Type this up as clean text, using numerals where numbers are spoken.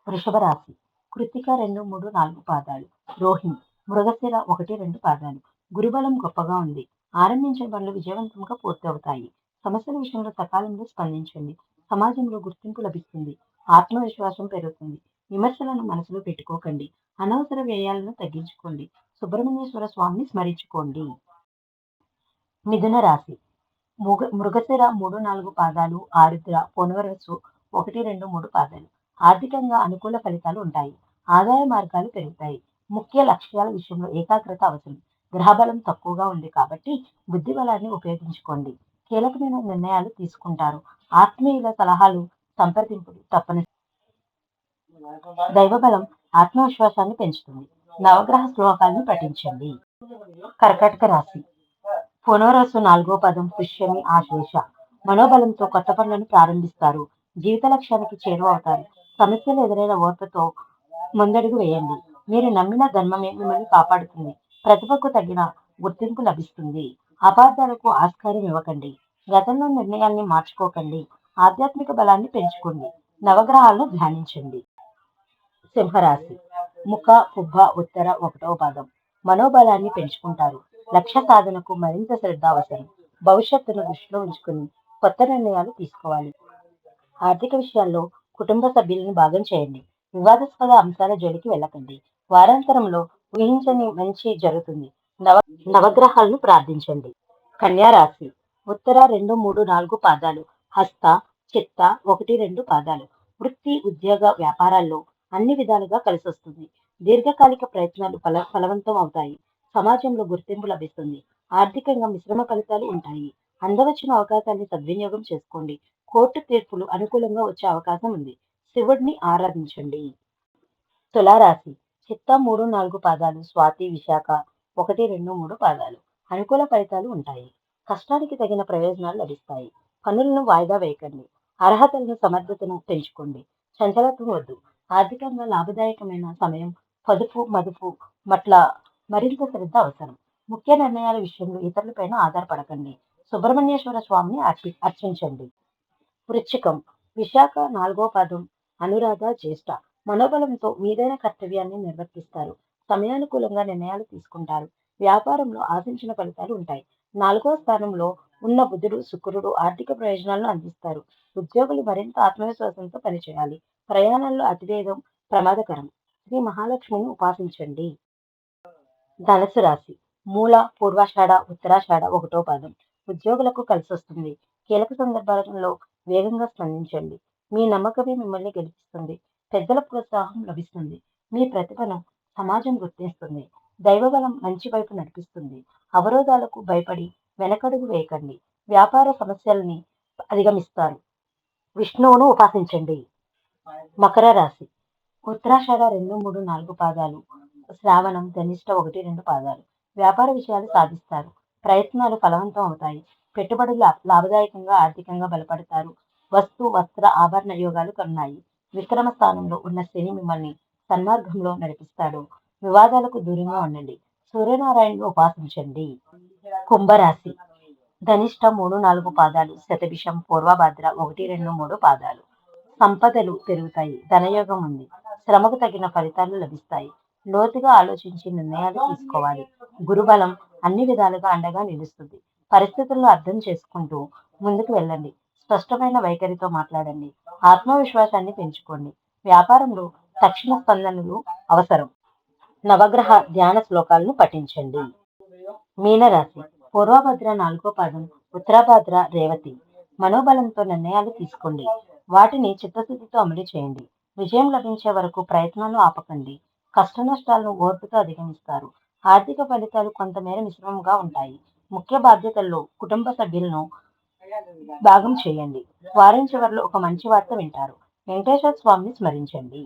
వృషభ రాశి కృత్తిక 2, 3, 4 పాదాలు. రోహిణి మృగశిర 1, 2 పాదాలు. గురుబలం గొప్పగా ఉంది. ఆరంభించిన పనులు విజయవంతంగా పూర్తవుతాయి. సమస్యల విషయంలో సకాలంలో స్పందించండి. సమాజంలో గుర్తింపు లభిస్తుంది. ఆత్మవిశ్వాసం పెరుగుతుంది. విమర్శలను మనసులో పెట్టుకోకండి. అనవసర వ్యయాలను తగ్గించుకోండి. సుబ్రహ్మణ్యేశ్వర స్వామిని స్మరించుకోండి. మిథున రాశి మృగశిర 3, 4 పాదాలు. ఆరుద్ర పునర్వసు 1, 2, 3 పాదాలు. ఆర్థికంగా అనుకూల ఫలితాలు ఉంటాయి. ఆదాయ మార్గాలు పెరుగుతాయి. ముఖ్య లక్ష్యాల విషయంలో ఏకాగ్రత అవసరం. గ్రహబలం తక్కువగా ఉంది కాబట్టి బుద్ధి బలాన్ని ఉపయోగించుకోండి. కీలకమైన నిర్ణయాలు తీసుకుంటారు. ఆత్మీయుల సలహాలు సంప్రదింపులు తప్పని. దైవబలం ఆత్మవిశ్వాసాన్ని పెంచుతుంది. నవగ్రహ శ్లోకాలను పఠించండి. కర్కాటక రాశి పునరసు 4వ పదం. పుష్యమి ఆశ్లేష. మనోబలంతో కొత్త పనులను ప్రారంభిస్తారు. జీవిత లక్ష్యానికి చేరువవుతారు. సమస్యలు ఎదురైన ఓర్పుతో ముందడుగు వేయండి. మీరు నమ్మిన ధర్మమే మిమ్మల్ని కాపాడుతుంది. ప్రతిభకు తగిన గుర్తింపు లభిస్తుంది. అపార్థాలకు ఆస్కారం ఇవ్వకండి. గతంలో నిర్ణయాల్ని మార్చుకోకండి. ఆధ్యాత్మిక బలాన్ని పెంచుకోండి. నవగ్రహాలను ధ్యానించండి. సింహరాశి ముఖ పుబ్బ ఉత్తర 1వ పాదం. మనోబలాన్ని పెంచుకుంటారు. లక్ష్య సాధనకు మరింత శ్రద్ధ అవసరం. భవిష్యత్తును దృష్టిలో ఉంచుకుని కొత్త నిర్ణయాలు తీసుకోవాలి. ఆర్థిక విషయాల్లో కుటుంబ సభ్యులను భాగం చేయండి. వివాదాస్పద అంశాల జోలికి వెళ్ళకండి. వారాంతరంలో ఊహించని మంచి జరుగుతుంది. నవగ్రహాలను ప్రార్థించండి. కన్యా రాశి ఉత్తర 2, 3, 4 పాదాలు. హస్త చిత్త 1, 2 పాదాలు. వృత్తి ఉద్యోగ వ్యాపారాల్లో అన్ని విధాలుగా కలిసొస్తుంది. దీర్ఘకాలిక ప్రయత్నాలు ఫలవంతం అవుతాయి. సమాజంలో గుర్తింపు లభిస్తుంది. ఆర్థికంగా మిశ్రమ ఫలితాలు ఉంటాయి. అందవచ్చిన అవకాశాన్ని సద్వినియోగం చేసుకోండి. కోర్టు తీర్పులు అనుకూలంగా వచ్చే అవకాశం ఉంది. శివుడిని ఆరాధించండి. తులారాశి చిత్త 3, 4 పాదాలు. స్వాతి విశాఖ 1, 2, 3 పాదాలు. అనుకూల ఫలితాలు ఉంటాయి. కష్టానికి తగిన ప్రయోజనాలు లభిస్తాయి. పనులను వాయిదా వేయకండి. అర్హతలను సమర్థతను పెంచుకోండి. చంచలత్వం వద్దు. ఆర్థికంగా లాభదాయకమైన సమయం. పొదుపు మదుపు పట్ల మరింత శ్రద్ధ అవసరం. ముఖ్య నిర్ణయాల విషయంలో ఇతరులపైన ఆధారపడకండి. సుబ్రహ్మణ్యేశ్వర స్వామిని అర్చించండి. వృశ్చికం విశాఖ 4వ పాదం. అనురాధ జ్యేష్ఠ. మనోబలంతో మీదైన కర్తవ్యాన్ని నిర్వర్తిస్తారు. సమయానుకూలంగా నిర్ణయాలు తీసుకుంటారు. వ్యాపారంలో ఆశించిన ఫలితాలు ఉంటాయి. 4వ స్థానంలో ఉన్న బుధుడు శుక్రుడు ఆర్థిక ప్రయోజనాలను అందిస్తారు. ఉద్యోగులు మరింత ఆత్మవిశ్వాసంతో పనిచేయాలి. ప్రయాణాల్లో అతివేగం ప్రమాదకరం. శ్రీ మహాలక్ష్మిని ఉపాసించండి. ధనుసు రాశి మూల పూర్వాషాఢ ఉత్తరాషాఢ 1వ పాదం. ఉద్యోగులకు కలిసొస్తుంది. కీలక సందర్భాలలో వేగంగా స్పందించండి. మీ నమ్మకమే మిమ్మల్ని గెలిపిస్తుంది. పెద్దల ప్రోత్సాహం లభిస్తుంది. మీ ప్రతిభను సమాజం గుర్తిస్తుంది. దైవబలం మంచి వైపు నడిపిస్తుంది. అవరోధాలకు భయపడి వెనకడుగు వేయకండి. వ్యాపార సమస్యల్ని అధిగమిస్తారు. విష్ణువును ఉపాసించండి. మకర రాశి ఉత్తరాషాఢ 2, 3, 4 పాదాలు. శ్రావణం ధనిష్ట 1, 2 పాదాలు. వ్యాపార విషయాలు సాధిస్తారు. ప్రయత్నాలు ఫలవంతం అవుతాయి. పెట్టుబడులు లాభదాయకంగా ఆర్థికంగా బలపడతారు. వస్తు వస్త్ర ఆభరణ యోగాలు కన్నాయి. విక్రమ స్థానంలో ఉన్న శని మిమ్మల్ని సన్మార్గంలో నడిపిస్తాడు. వివాదాలకు దూరంగా ఉండండి. సూర్యనారాయణను ఉపాసించండి. కుంభరాశి ధనిష్ట 3, 4 పాదాలు. శతభిషం పూర్వభాద్ర 1, 2, 3 పాదాలు. సంపదలు పెరుగుతాయి. ధనయోగం ఉంది. శ్రమకు తగిన ఫలితాలు లభిస్తాయి. లోతుగా ఆలోచించి నిర్ణయాలు తీసుకోవాలి. గురుబలం అన్ని విధాలుగా అండగా నిలుస్తుంది. పరిస్థితులను అర్థం చేసుకుంటూ ముందుకు వెళ్ళండి. స్పష్టమైన వైఖరితో మాట్లాడండి. ఆత్మవిశ్వాసాన్ని పెంచుకోండి. వ్యాపారంలో తక్షణ స్పందనలు అవసరం. నవగ్రహ ధ్యాన శ్లోకాలను పఠించండి. మీనరాశి పూర్వభద్ర 4వ పాదం. ఉత్తరాభద్ర రేవతి. మనోబలంతో నిర్ణయాలు తీసుకోండి. వాటిని చిత్తశుద్ధితో అమలు చేయండి. విజయం లభించే వరకు ప్రయత్నాలు ఆపకండి. కష్ట నష్టాలను ఓర్పుతో అధిగమిస్తారు. ఆర్థిక ఫలితాలు కొంతమేర మిశ్రమంగా ఉంటాయి. ముఖ్య బాధ్యతల్లో కుటుంబ సభ్యులను భాగం చేయండి. వారం చివరిలో ఒక మంచి వార్త వింటారు. వెంకటేశ్వర స్వామిని స్మరించండి.